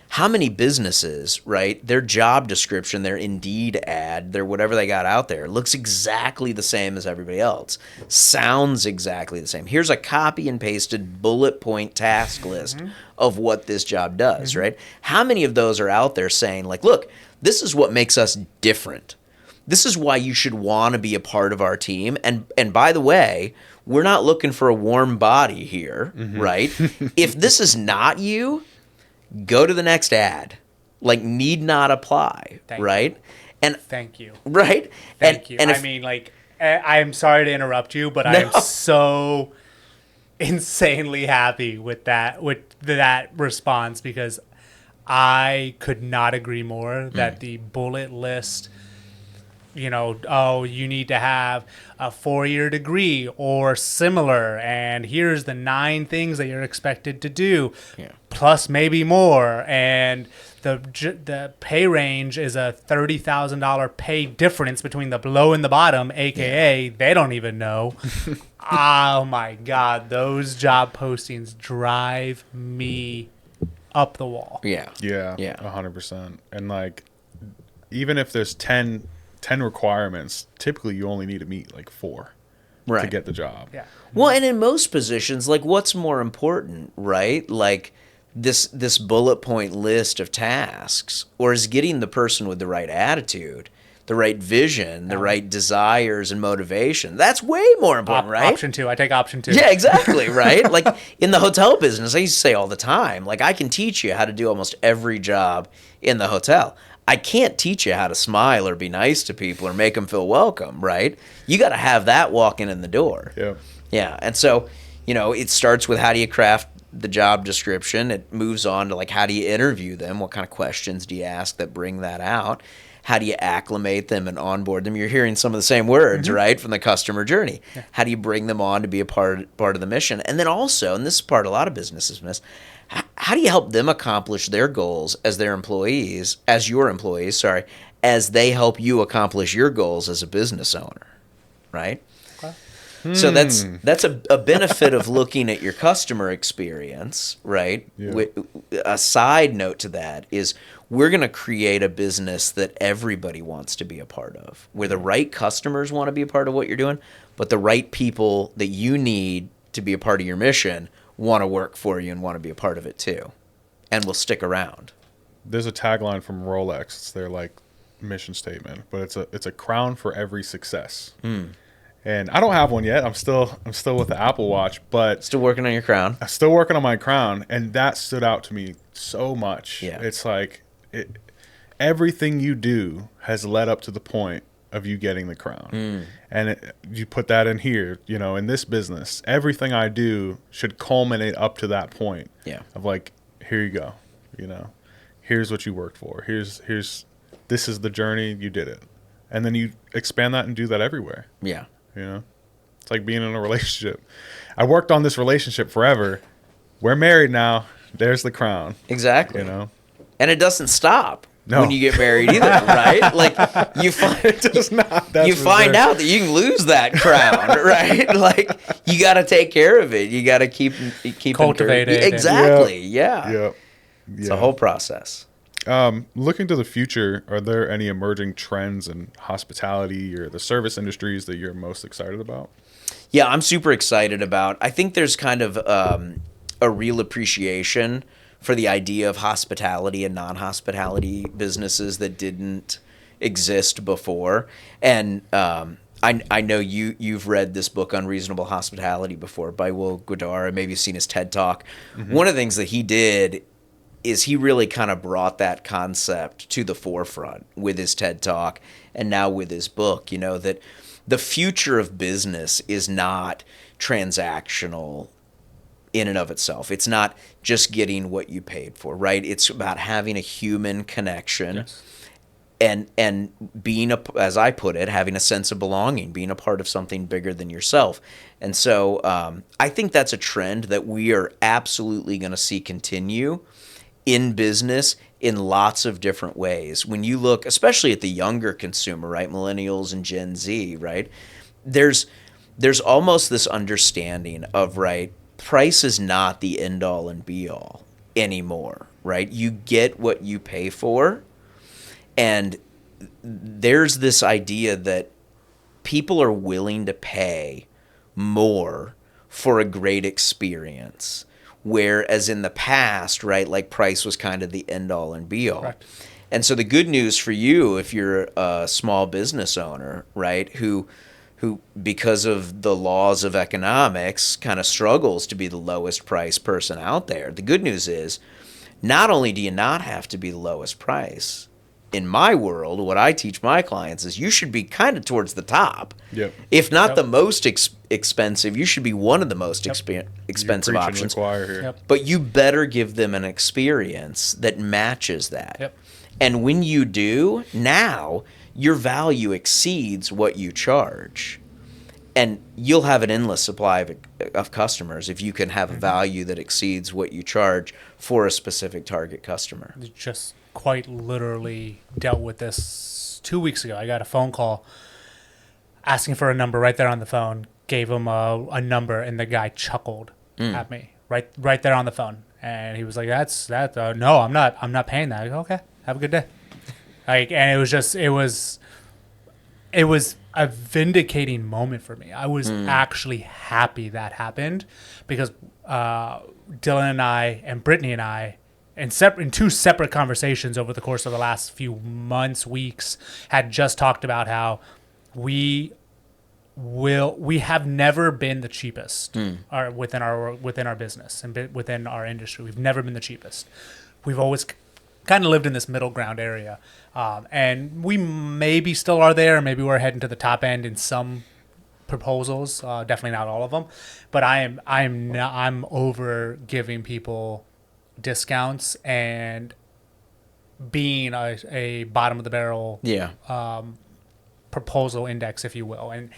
How many businesses, right, their job description, their Indeed ad, their whatever they got out there looks exactly the same as everybody else, sounds exactly the same. Here's a copy and pasted bullet point task list of what this job does, right? How many of those are out there saying, look, this is what makes us different. This is why you should want to be a part of our team. And by the way, we're not looking for a warm body here, right? If this is not you, go to the next ad. Need not apply, right? And thank you. Right? Thank you. I am sorry to interrupt you, but I am so insanely happy with that response, because I could not agree more that the bullet list, you need to have a 4-year degree or similar, and here's the 9 things that you're expected to do, plus maybe more, and the pay range is a $30,000 pay difference between the below and the bottom, aka they don't even know. Oh my God, those job postings drive me up the wall. Yeah, 100%. And even if there's 10 requirements, typically you only need to meet 4 to get the job. Yeah. Well, and in most positions, what's more important, right? This bullet point list of tasks, or is getting the person with the right attitude, the right vision, the right desires and motivation. That's way more important, right? Option 2. I take option 2. Yeah, exactly, right? In the hotel business, I used to say all the time, I can teach you how to do almost every job in the hotel. I can't teach you how to smile or be nice to people or make them feel welcome, right? You got to have that walking in the door. Yeah. Yeah. And so, it starts with how do you craft the job description? It moves on to how do you interview them? What kind of questions do you ask that bring that out? How do you acclimate them and onboard them? You're hearing some of the same words, right, from the customer journey. Yeah. How do you bring them on to be a part of the mission? And then also, and this is part a lot of businesses miss, how do you help them accomplish their goals as your employees, as they help you accomplish your goals as a business owner, right? Okay. So that's a benefit of looking at your customer experience, right? Yeah. A side note to that is we're going to create a business that everybody wants to be a part of, where the right customers want to be a part of what you're doing, but the right people that you need to be a part of your mission want to work for you and want to be a part of it too, and will stick around. There's a tagline from Rolex. It's their mission statement, but it's a crown for every success. And I don't have one yet. I'm still with the Apple Watch, but still working on your crown. I'm still working on my crown, and that stood out to me so much. Yeah. It's everything you do has led up to the point of you getting the crown. And you put that in here, in this business, everything I do should culminate up to that point. Yeah. Of like, here you go, here's what you worked for. This is the journey, you did it. And then you expand that and do that everywhere. Yeah. It's like being in a relationship. I worked on this relationship forever. We're married now. There's the crown. Exactly. And it doesn't stop when you get married either, right? Like you find it does not. You find out that you can lose that crown, right? Like you got to take care of it. You got to keep cultivate it. Exactly. Yeah. Yep. It's a whole process. Looking to the future, are there any emerging trends in hospitality or the service industries that you're most excited about? Yeah, I'm super excited about. I think there's kind of a real appreciation for the idea of hospitality and non-hospitality businesses that didn't exist before. And I know you've read this book, Unreasonable Hospitality, before by Will Guidara. Maybe you've seen his TED Talk. Mm-hmm. One of the things that he did is he really kind of brought that concept to the forefront with his TED Talk and now with his book, that the future of business is not transactional in and of itself. It's not just getting what you paid for, right? It's about having a human connection. Yes. And being, as I put it, having a sense of belonging, being a part of something bigger than yourself. And so I think that's a trend that we are absolutely going to see continue in business in lots of different ways. When you look, especially at the younger consumer, right, millennials and Gen Z, right, there's almost this understanding of, right, price is not the end all and be all anymore, right? You get what you pay for. And there's this idea that people are willing to pay more for a great experience. Whereas in the past, right, like price was kind of the end all and be all. Correct. And so the good news for you, if you're a small business owner, right, who because of the laws of economics kind of struggles to be the lowest price person out there, the good news is not only do you not have to be the lowest price. In my world, what I teach my clients is you should be kind of towards the top. Yep. If not the most expensive, you should be one of the most expensive options. Here. But you better give them an experience that matches that. Yep. And when you do, now your value exceeds what you charge. And you'll have an endless supply of customers if you can have a value that exceeds what you charge for a specific target customer. Just quite literally dealt with this 2 weeks ago. I got a phone call asking for a number right there on the phone, gave him a number, and the guy chuckled at me right there on the phone. And he was like, no, I'm not paying that. I go, okay, have a good day. And it was a vindicating moment for me. I was actually happy that happened because Dylan and I and Brittany and I, in two separate conversations over the course of the last few months, weeks, had just talked about how we have never been the cheapest within our business and within our industry. We've never been the cheapest. We've always kind of lived in this middle ground area, and we maybe still are there. Maybe we're heading to the top end in some proposals. Definitely not all of them, but I'm over giving people discounts and being a bottom of the barrel proposal index, if you will, and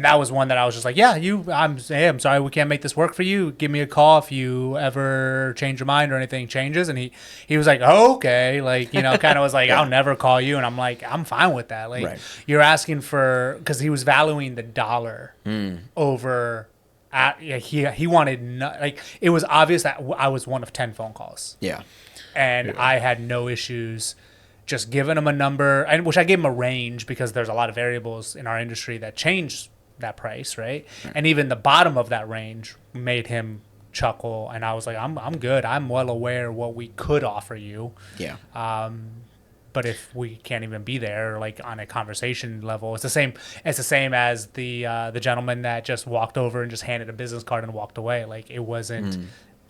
that was one that I was just like, I'm sorry we can't make this work for you. Give me a call if you ever change your mind or anything changes. And he was like, oh, okay, kind of was like, I'll never call you. And I'm like, I'm fine with that. Right. You're asking for, because he was valuing the dollar over. He wanted it was obvious that I was one of 10 phone calls. Yeah. And I had no issues just giving him a number, which I gave him a range because there's a lot of variables in our industry that change that price, right? And even the bottom of that range made him chuckle, and I was like, I'm good. I'm well aware what we could offer you. Yeah. But if we can't even be there, on a conversation level, it's the same. It's the same as the gentleman that just walked over and just handed a business card and walked away. It wasn't.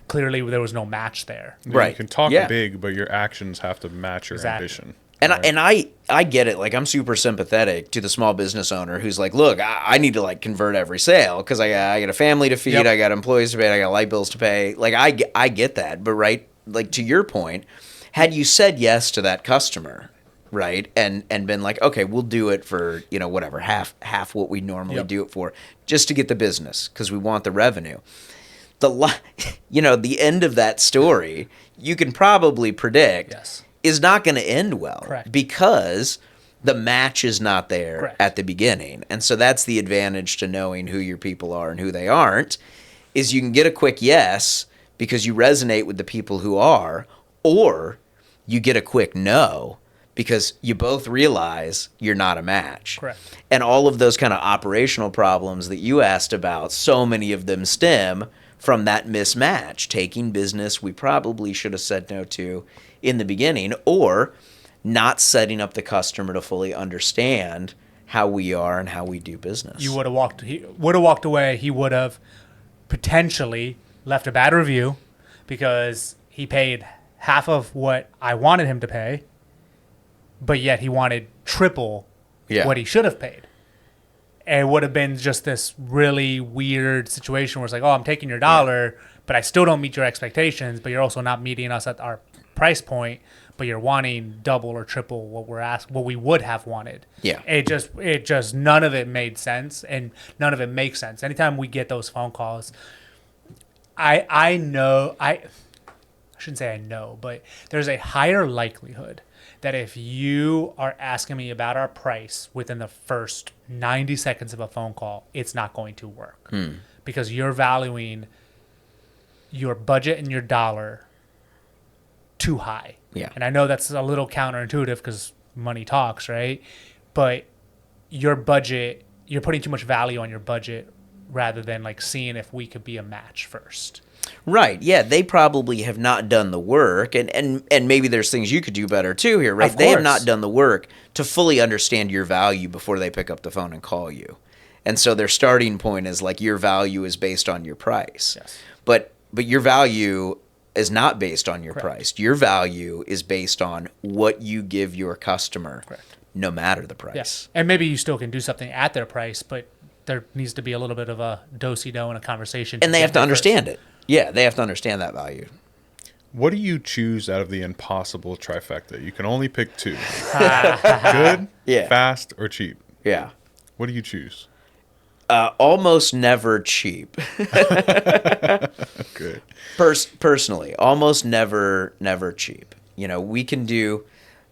Clearly, there was no match there. Right. You can talk big, but your actions have to match your ambition. And I get it. Like, I'm super sympathetic to the small business owner who's like, look, I need to like convert every sale because I got a family to feed, Yep. I got employees to pay, I got light bills to pay. Like, I get that. But right, like to your point, had you said yes to that customer, right, and been like, okay, we'll do it for, you know, whatever, half what we normally Yep. do it for, just to get the business because we want the revenue. The end of that story, you can probably predict, Yes. is not going to end well. Correct. Because the match is not there Correct. at the beginning. And so that's the advantage to knowing who your people are and who they aren't, is you can get a quick yes because you resonate with the people who are, or you get a quick no because you both realize you're not a match. Correct. And all of those kind of operational problems that you asked about, so many of them stem from that mismatch, taking business we probably should have said no to in the beginning, or not setting up the customer to fully understand how we are and how we do business. He would have walked away. He would have potentially left a bad review because he paid half of what I wanted him to pay, but yet he wanted triple what he should have paid. And it would have been just this really weird situation where it's like, oh, I'm taking your dollar, but I still don't meet your expectations, but you're also not meeting us at our price point, but you're wanting double or triple what we would have wanted. Yeah. It just none of it made sense, and none of it makes sense. Anytime we get those phone calls, I shouldn't say I know, but there's a higher likelihood that if you are asking me about our price within the first 90 seconds of a phone call, it's not going to work because you're valuing your budget and your dollar too high. Yeah. And I know that's a little counterintuitive because money talks, right? But your budget, you're putting too much value on your budget rather than like seeing if we could be a match first. Right. Yeah, they probably have not done the work, and maybe there's things you could do better too here, right? Of They have course. not done the work to fully understand your value before they pick up the phone and call you. And so their starting point is like your value is based on your price. Yes. But your value is not based on your Correct. price. Your value is based on what you give your customer, Correct. no matter the price. Yes. And maybe you still can do something at their price, but there needs to be a little bit of a do-si-do and a conversation. And they get have to there understand first. it. Yeah, they have to understand that value. What do you choose out of the impossible trifecta? You can only pick two. Good, fast, or cheap. Yeah. What do you choose? Almost never cheap. Good. Personally, almost never cheap. You know, we can do,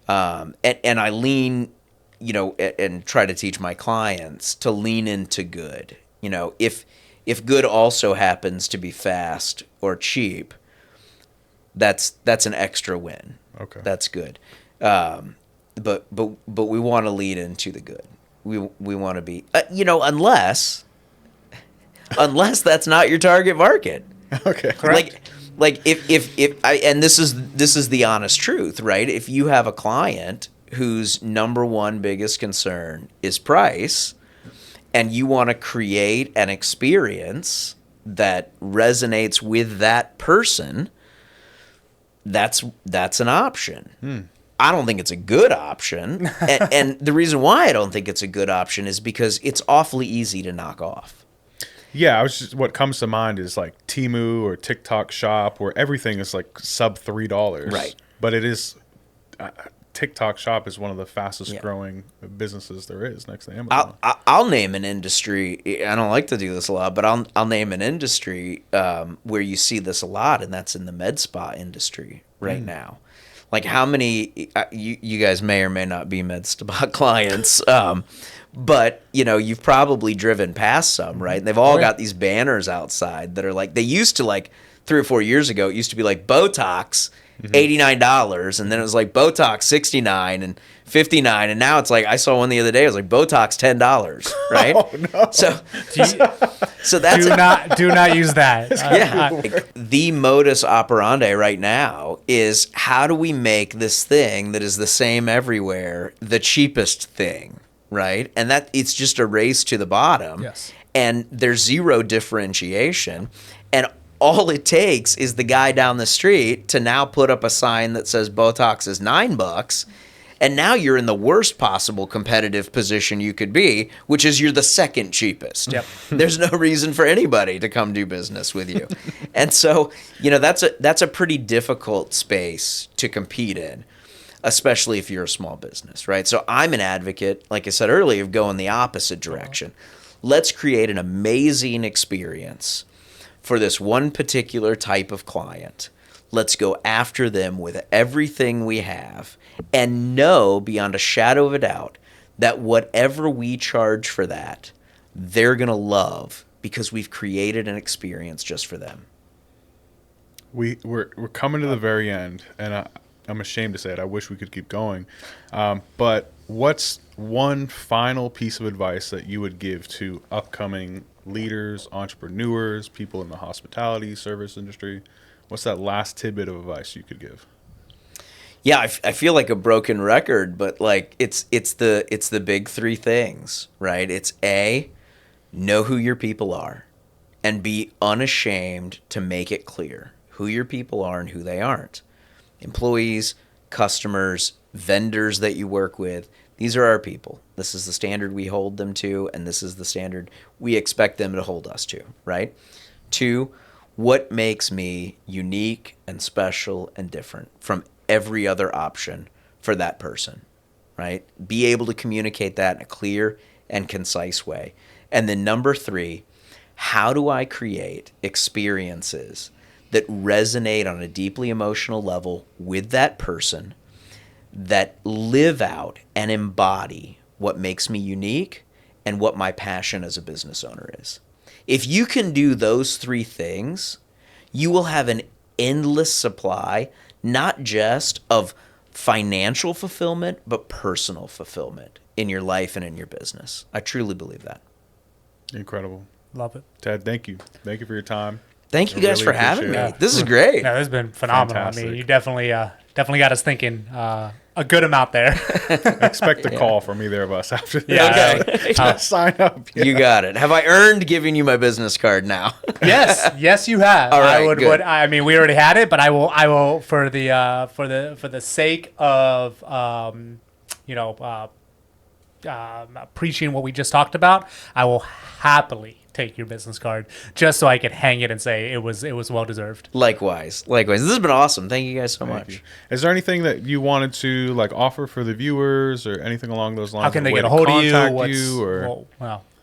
and I lean, you know, and try to teach my clients to lean into good. You know, if good also happens to be fast or cheap, that's an extra win. Okay. That's good. But we want to lean into the good. We want to be, unless that's not your target market. Okay. Correct. Like if I, and this is the honest truth, right? If you have a client whose number one biggest concern is price, and you want to create an experience that resonates with that person, that's an option. I don't think it's a good option. and the reason why I don't think it's a good option is because it's awfully easy to knock off. Yeah, what comes to mind is like Temu or TikTok Shop, where everything is like sub $3. Right. But it is TikTok Shop is one of the fastest growing businesses there is next to Amazon. I'll name an industry. I don't like to do this a lot, but I'll name an industry where you see this a lot, and that's in the med spa industry right now. Like how many you guys may or may not be med spa clients, but you've probably driven past some, right? And they've all got these banners outside that are like, they used to, like 3 or 4 years ago, it used to be like Botox $89, and then it was like Botox $69 and $59, and now it's like, I saw one the other day, it was like Botox $10, right? Oh, no. So that's do not use that. like, the modus operandi right now is, how do we make this thing that is the same everywhere the cheapest thing, right? And that it's just a race to the bottom. Yes. And there's zero differentiation, and all it takes is the guy down the street to now put up a sign that says Botox is $9, And now you're in the worst possible competitive position you could be, which is you're the second cheapest. Yep. There's no reason for anybody to come do business with you. And so, that's a pretty difficult space to compete in, especially if you're a small business, right? So I'm an advocate, like I said earlier, of going the opposite direction. Let's create an amazing experience for this one particular type of client. Let's go after them with everything we have and know beyond a shadow of a doubt that whatever we charge for that, they're going to love because we've created an experience just for them. We're coming to the very end, and I'm ashamed to say it. I wish we could keep going. But what's one final piece of advice that you would give to upcoming leaders, entrepreneurs, people in the hospitality service industry? What's that last tidbit of advice you could give? Yeah, I feel like a broken record, but like it's the big three things, right? It's A, know who your people are, and be unashamed to make it clear who your people are and who they aren't. Employees, customers, vendors that you work with, these are our people. This is the standard we hold them to, and this is the standard we expect them to hold us to, right? 2, what makes me unique and special and different from every other option for that person, right? Be able to communicate that in a clear and concise way. And then number 3, how do I create experiences that resonate on a deeply emotional level with that person, that live out and embody what makes me unique and what my passion as a business owner is? If you can do those 3 things, you will have an endless supply, not just of financial fulfillment, but personal fulfillment in your life and in your business. I truly believe that. Incredible. Love it. Ted, thank you. Thank you for your time. Thank you guys really for having me. appreciate it. This is great. No, this has been phenomenal. Fantastic. I mean, you definitely got us thinking a good amount there. Expect a call from either of us after this. Yeah. Okay. Just sign up. Yeah. You got it. Have I earned giving you my business card now? Yes, you have. All right, I would. good. I mean, we already had it, but I will for the sake of preaching what we just talked about, I will happily take your business card just so I can hang it and say it was well deserved. Likewise. This has been awesome. Thank you guys so much. You. Is there anything that you wanted to offer for the viewers or anything along those lines? How can they way get a to hold of you? contact you or...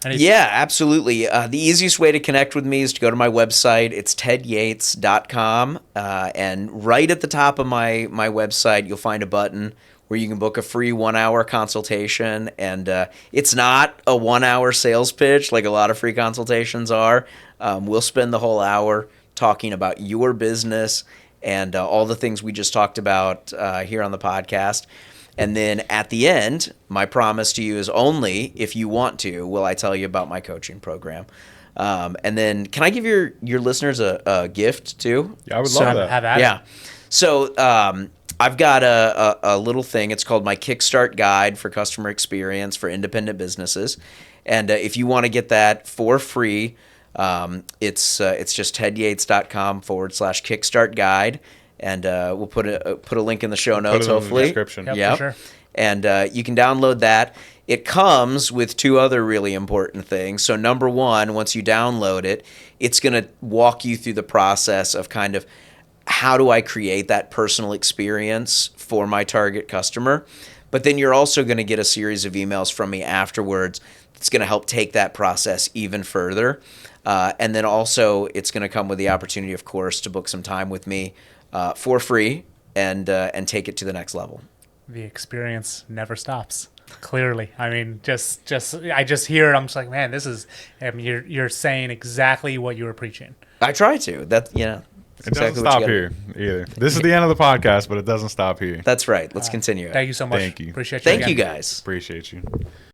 Yeah, absolutely. The easiest way to connect with me is to go to my website. It's tedyates.com. And right at the top of my website, you'll find a button where you can book a free 1-hour consultation. And it's not a 1-hour sales pitch like a lot of free consultations are. We'll spend the whole hour talking about your business and all the things we just talked about here on the podcast. And then at the end, my promise to you is only if you want to will I tell you about my coaching program. And then can I give your listeners a gift too? Yeah, I would love that. Have at Yeah. So I've got a little thing. It's called my Kickstart Guide for Customer Experience for Independent Businesses. And if you want to get that for free, it's just tedyates.com/Kickstart Guide. And we'll put a link in the show notes, hopefully. In the description. Yep, Yep. for sure. And you can download that. It comes with 2 other really important things. So number 1, once you download it, it's going to walk you through the process of kind of how do I create that personal experience for my target customer. But then you're also going to get a series of emails from me afterwards that's going to help take that process even further. And then also it's going to come with the opportunity, of course, to book some time with me for free and take it to the next level. The experience never stops. Clearly, I mean, I just hear it. I'm just like, man, this is. I mean, you're saying exactly what you were preaching. I try to. That's It exactly doesn't what stop you gotta here either. This is the end of the podcast, but it doesn't stop here. That's right. Let's continue it. Thank you so much. Thank you. Appreciate you. Thank again. you guys. Appreciate you.